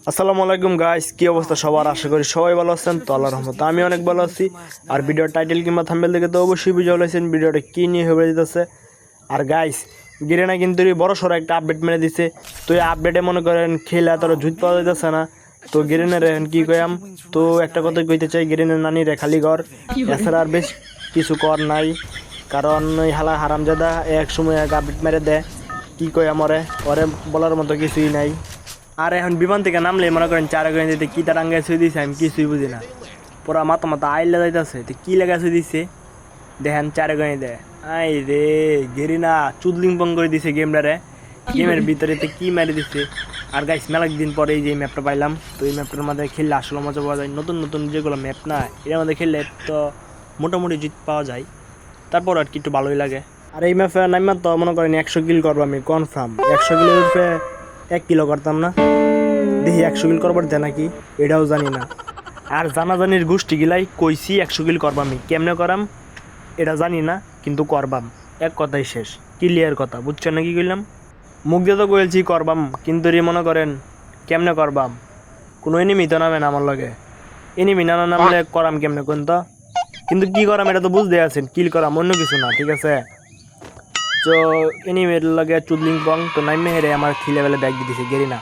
আসসালামু আলাইকুম গাইস, কি অবস্থা সবার? আশা করি সবাই ভালো আছেন। তো আল্লাহর রহমতে আমি অনেক ভালো আছি। আর ভিডিওর টাইটেল কিংবা থাম্বনেল দেখে তো অবশ্যই বুঝে ফেলেছেন ভিডিওটা কি নিয়ে হয়ে যেতেছে। আর গাইস, গিরেনা কিন্তু বড় সড়ো একটা আপডেট মেরে দিছে। তো এই আপডেটে মনে করেন খেলে এত জুত পাওয়া যাইতেছে না। তো গিরেনের এখন কি কয়াম, তো একটা কথা কইতে চাই, গিরেনের নানি রে খালি ঘর, এছাড়া আর বেশ কিছু কর নাই। কারণ ওই হালা হারামজাদা এক সময় এক আপডেট মেরে দেয়, কি কই আমরে ওরে বলার মতো কিছুই নাই। আর এখন বিমান থেকে নামলে মনে করেন চারা করে দিতে কী তার আঙ্গায় শুয়ে দিছে আমি কিছুই বুঝি না। পুরা মাথা মাথা আইলে যাইতেছে, তো কী লেখা শুয়ে দিচ্ছে দেখেন, চারে গণে দেয়। আই রে গেরি না চুদলিং পং করে দিছে গেমটারে, গেমের ভিতরে তো কী মেরে দিচ্ছে। আর গাইস, মেলা দিন পরে এই যে ম্যাপটা পাইলাম, তো এই ম্যাপটার মধ্যে খেললে আসলে মজা পাওয়া যায়। নতুন নতুন যেগুলো ম্যাপ না, এর মধ্যে খেললে তো মোটামুটি জিত পাওয়া যায়, তারপর আর কি একটু ভালোই লাগে। আর এই ম্যাপে নাইমা তো মনে করেন 100 কিল করবো আমি কনফার্ম। 100 কিলের উপরে 1 কিলো করতাম না, দেখি 100 কিল করবার দেয় নাকি এটাও জানি না। আর জানাজানির গোষ্ঠী গিলাই কইছি 100 কিল করবামি, কেমনে করাম এটা জানি না, কিন্তু করবাম, এক কথাই শেষ, ক্লিয়ার কথা। বুঝছেন না কি কইলাম? মুখ দিয়ে তো কইছি করবাম, কিন্তু মনে করেন কেমনে করবাম, কোনো এনিমি তো নামে না আমার লগে। এনিমি না নামলে করাম কেমনে কোন তো, কিন্তু কি করাম এটা তো বুঝতে আছেন, কিল করাম অন্য কিছু না, ঠিক আছে? তো এনিমের লগে চুদলিং পং তো নাইমে হেরে আমার থ্রি লেভেলে ব্যাগ দিয়ে দিছে গেরিনা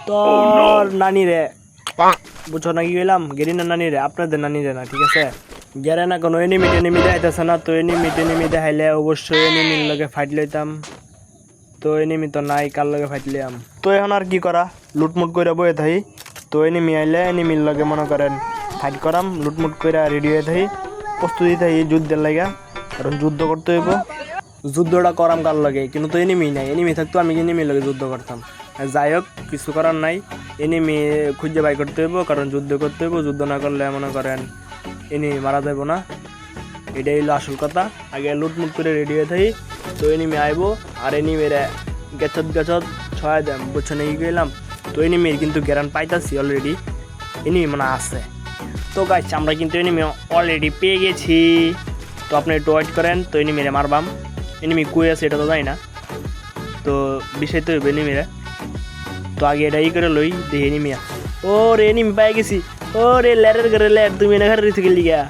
তোর নানি রে। বুঝছো না কি কইলাম? গেরিনা নানি রে, আপনাদের নানি রে না, ঠিক আছে? গেরে না কোনো এনিমি টেনিমি দেখাইতেছে না, তো এনিমি টেনিমি দেখাইলে অবশ্যই এনিমির লগে ফাইট লইতাম। তো এনিমি তো নাই, কার লগে ফাইট লইয়াম? তো এখন আর কি করা, লুটমুট করে বয়ে থাকি। তো এনিমি আইলে এনিমির লগে মনে করেন ফাইট করাম, লুটমুট করে রেডি হয়ে থাকি, প্রস্তুতি থাকি যুদ্ধের লাগা, কারণ যুদ্ধ করতে হইব। যুদ্ধটা করাম কার লাগে, কিন্তু তো এনিমি নাই, এনিমি থাকতো আমি এনিমির লগে যুদ্ধ করতাম। যাই হোক, কিছু করার নাই, এনিমি খুঁজে বাই করতে হইব, কারণ যুদ্ধ করতে হইব। যুদ্ধ না করলে মনে করেন এনিমি মারা যাবো না, এটাই হলো আসল কথা। আগে লুটমুট করে রেডি হয়ে থাকি, তো এনিমি আইব আর এনিমির গেছত গেছত ছয় দেম। বুঝছো নাকি গেলাম? তো এনিমির কিন্তু গ্যারান পাইতাছি অলরেডি, এনিমি মানে আছে। তো গাইস, আমরা কিন্তু এনিমি অলরেডি পেয়ে গেছি। তো আপনি একটু ওয়েট করেন, তো এনিমিরে মারবাম। এনিমি কই আছে এটা তো জানি না, তো বিষয় তো এনিমিরা। তো আগে এটা ই করে লই, দেখি এনিমি। ও রে এনিমি পাই গেছি। ও রে ল্যারের ঘরে ল্যার, তুমি না ঘরে রেখে গেলি গা।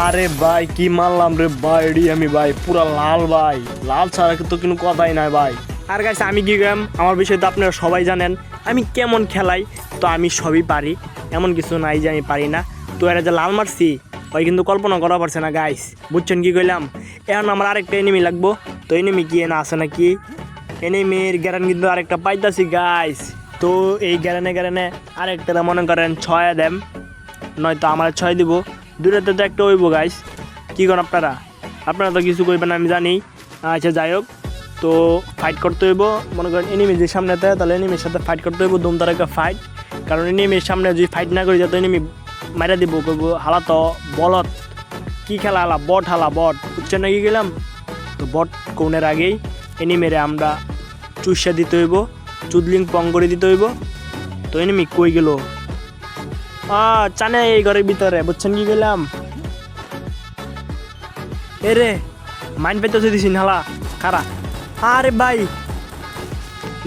আরে ভাই কি মারলাম রে ভাই, এডি আমি ভাই পুরা লাল ভাই, লাল ছাড়া তো কোনো কথাই নাই ভাই। আর গাইস, আমি কি গেম আমার বিষয় তো আপনারা সবাই জানেন, আমি কেমন খেলাই, তো আমি সবই পারি, এমন কিছু নাই যে আমি পারি না। তো এরা যে লাল মারছি ওই কিন্তু কল্পনা করা পারছে না গাইস। বুঝছেন কি কইলাম? এখন আমার আরেকটা এনিমি লাগবো, তো এনিমি কি না আছে নাকি? এনিমির গ্যারান কিন্তু আরেকটা পাইতাছি গাইস। তো এই গ্যারানে আরেকটা মনে করেন 6 দেম, নয়তো আমার 6 দিব, দুটাতে তো একটা হইব গাইস। কী করেন আপনারা তো কিছু করবেন আমি জানি। আচ্ছা যাই হোক, তো ফাইট করতে হইব, মনে করেন এনিমি যে সামনে থাকে তাহলে এনিমির সাথে ফাইট করতে হইব, দুমতার একটা ফাইট। কারণ এনিমির সামনে যদি ফাইট না করি যাতে এনিমি মারা দিব, করবো হালা তো বলত, কি খেলা হালা বট, হালা বট। বুঝছেন নাকি গেলাম? তো বট কোনের আগেই এনিমিরে আমরা চুষা দিতে হইব, চুদলিং পং করে দিতে হইব। তো এনিমি কই গেল? চানে এই ঘরের ভিতরে। বুঝছেন কি গেলাম? এ রে মাইন পেতে দিছি হালা খারা। আরে ভাই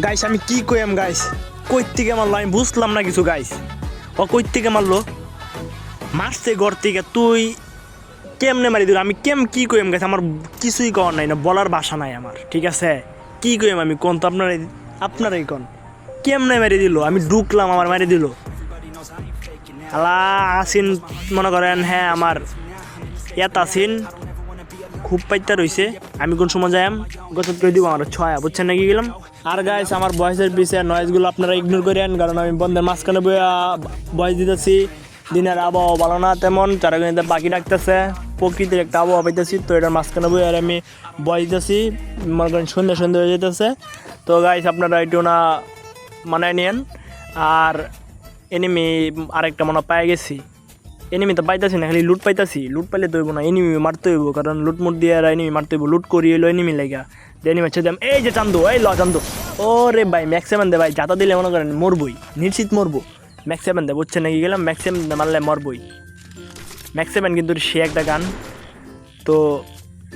গাইস, আমি কি কইম গাইস, কই থেকে মারলো আমি বুঝলাম না কিছু গাইস। ও কই থেকে মারলো, মারছে ঘর থেকে। তুই কেমনে মারি দিল, আমি কি কইম গাইস, আমার কিছুই কর নাই না, বলার ভাষা নাই আমার, ঠিক আছে? কি কইম আমি কোন, তো আপনারাই কোন, কেমনে মেরে দিল? আমি ঢুকলাম আমার মেরে দিল হালা। আসিন মনে করেন, হ্যাঁ আমার ইয়াত আসিন খুব পাইতা রইছে, আমি কোন সময় যাইম গছত করে দিব আমার ছয়া। বুঝছেন নাকি গেলাম? আর গাইস, আমার ভয়েসের পিছিয়ে নয়েজগুলো আপনারা ইগনোর করেন, কারণ আমি বন্ধের মাঝখানে বইয়া ভয়েস দিতেছি। দিনের আবহাওয়া ভালো না তেমন, চারাগণিতে পাখি ডাকতেছে, প্রকৃতির একটা আবহাওয়া পাইতেছি, তো এটার মাঝখানে বই আর আমি ভয়েস দিতেছি। মনে করেন সন্ধ্যা হয়ে যেতেছে। তো গাইস, আপনারা একটু না মানায় নিয়েন। আর এনিমি আরেকটা মনে পাই গেছি, এনিমি তো পাইতাছি না, খালি লুট পাইতাছি। লুট পাইলে তো হইব না, এনিমি মারতে হইব, কারণ লুটমুট দিয়ে আর এনিমি মারতে হইব। লুট করি এলো এনিমি লাগা, এনিমি হচ্ছে দেম। এই যে চান্দু, এই ল চান্দু। ও রে ভাই ম্যাক্সিমাম দে ভাই, যাতা দিলে মনে করেন মরবই, নিশ্চিত মরবো। ম্যাক্সিমাম দে, বুঝছেন নাকি গেলাম? ম্যাক্সিমাম মারলে মরবই। ম্যাক্সিমাম কিন্তু সে একটা গান, তো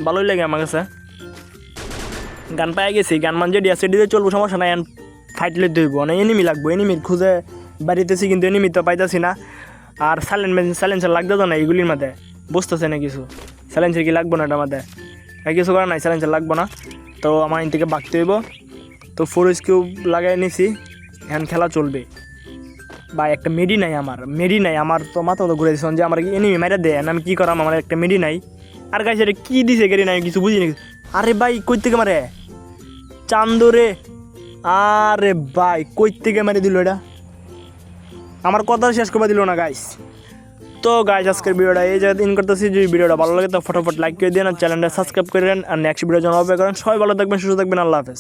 ভালোই লাগে আমার কাছে। গান পাই গেছি, গান মান যেটি আছে এটিতে চলবো, সমস্যা নাই। ফাইট লইতে হইব না, এনিমি লাগবো, এনিমির খুঁজে বাড়িতেছি কিন্তু এনিমি তো পাইতেছি না। আর সাইলেন্সার লাগতো তো না এইগুলির মাঝে, বুঝতেছে না কিছু। সাইলেন্সার কি লাগবো না এটার মাঝে, কিছু করার নাই, সাইলেন্সার লাগবো না। তো আমার এন থেকে বাগতে হইব। তো 4 কিউব লাগাই নিছি, এখন খেলা চলবে। ভাই একটা মেডি নাই, আমার তো মাথা তো ঘুরে দিচ্ছেন যে আমার এনিমি মাইরা দেয়, আমি কী করাম, আমার একটা মেডি নাই। আর গাইছে এটা কী দিছে গাড়ি নাই, কিছু বুঝিনি। আরে ভাই কই থেকে মারে চান্দরে, আরে ভাই কই থেকে মারি দিল এটা, আমার কথা শেষ করে দিল না গাইস। তো গাইস আজকের ভিডিওটা এই জায়গায় ইন করতেছি। যদি ভিডিওটা ভালো লাগে তো ফটোফট লাইক করে দিন, আর চ্যানেলটা সাবস্ক্রাইব করে দেন, আর নেক্সট ভিডিওর জন্য অপেক্ষা করেন। সবাই ভালো থাকবেন, সুস্থ থাকবেন, আল্লাহ হাফেজ।